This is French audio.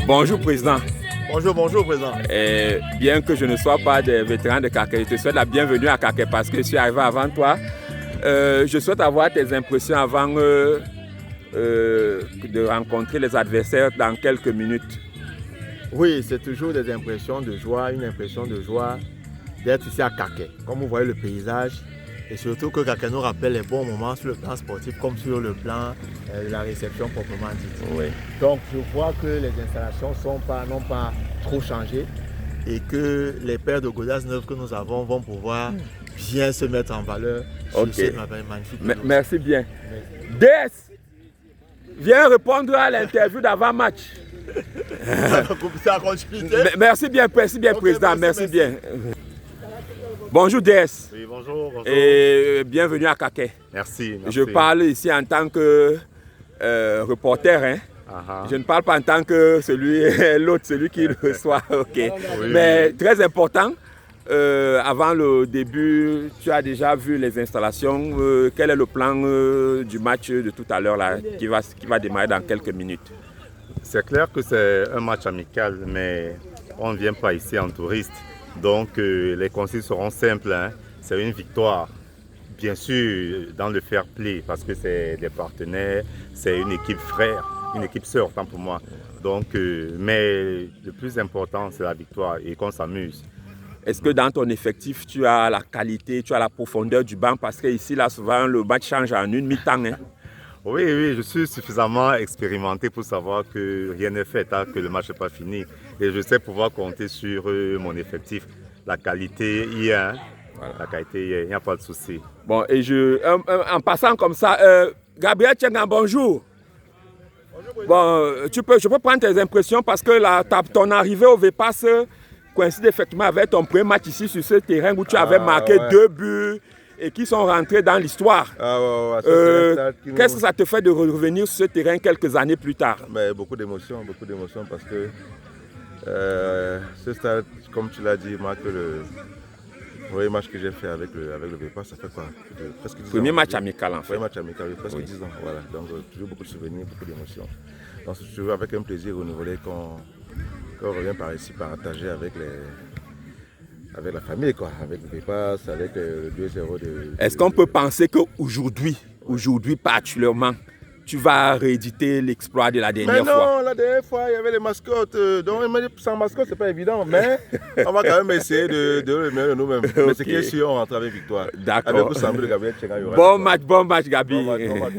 Bonjour Président. Bonjour Président. Bien que je ne sois pas des vétérans de Kaké, je te souhaite la bienvenue à Kaké parce que je suis arrivé avant toi. Je souhaite avoir tes impressions avant de rencontrer les adversaires dans quelques minutes. Oui, c'est toujours des impressions de joie, une impression de joie d'être ici à Kaké. Comme vous voyez le paysage, et surtout que Kaké nous rappelle les bons moments sur le plan sportif comme sur le plan de la réception proprement dite. Oui. Donc je vois que les installations n'ont pas trop changé et que les paires de godasses neuves que nous avons vont pouvoir bien se mettre en valeur sur cette magnifique. Merci bien. DS, viens répondre à l'interview d'avant-match. C'est en continuité. Merci bien, Président, merci bien. Bonjour DS. Oui, bonjour. Et bienvenue à Kaké. Merci. Je parle ici en tant que reporter. Hein. Je ne parle pas en tant que celui qui le reçoit. Okay. Oui, mais très important, avant le début, tu as déjà vu les installations. Quel est le plan du match de tout à l'heure qui va démarrer dans quelques minutes? C'est clair que c'est un match amical, mais on ne vient pas ici en touriste. Donc les consignes seront simples. Hein. C'est une victoire. Bien sûr, dans le fair play, parce que c'est des partenaires, c'est une équipe frère, une équipe sœur, tant pour moi. Donc, mais le plus important, c'est la victoire et qu'on s'amuse. Est-ce que dans ton effectif, tu as la qualité, tu as la profondeur du banc? Parce qu'ici, là, souvent, le match change en une mi-temps. Hein? Oui, je suis suffisamment expérimenté pour savoir que rien n'est fait, hein, que le match n'est pas fini. Et je sais pouvoir compter sur mon effectif. La qualité y est. Hein? Voilà. La qualité, il n'y a pas de souci. Bon, et en passant comme ça, Gabriel Tchengan, bonjour. Bon, je peux prendre tes impressions parce que ton arrivée au VPAS coïncide effectivement avec ton premier match ici sur ce terrain où tu avais marqué 2 buts et qui sont rentrés dans l'histoire. Qu'est-ce que ça te fait de revenir sur ce terrain quelques années plus tard? Mais beaucoup d'émotions parce que ce stade, comme tu l'as dit, marque le premier match que j'ai fait avec le VPAS, ça fait quoi? Presque 10 ans. Premier match amical en fait. Premier match amical, presque 10 ans. Voilà. Donc toujours beaucoup de souvenirs, beaucoup d'émotions. Donc c'est toujours avec un plaisir renouvelé qu'on revient par ici partager avec la famille, quoi, avec le VPAS, avec le 2-0 de... Est-ce qu'on peut penser qu'aujourd'hui, particulièrement, tu vas rééditer l'exploit de la dernière fois? Non, la dernière fois, il y avait les mascottes. Donc, sans mascotte, c'est pas évident. Mais on va quand même essayer de le mettre nous-mêmes. Okay. Mais c'est qui est sûr, on rentre avec victoire. D'accord. Avec vous, Gabriel Tchengan. Bon match, Gabi. Bon match.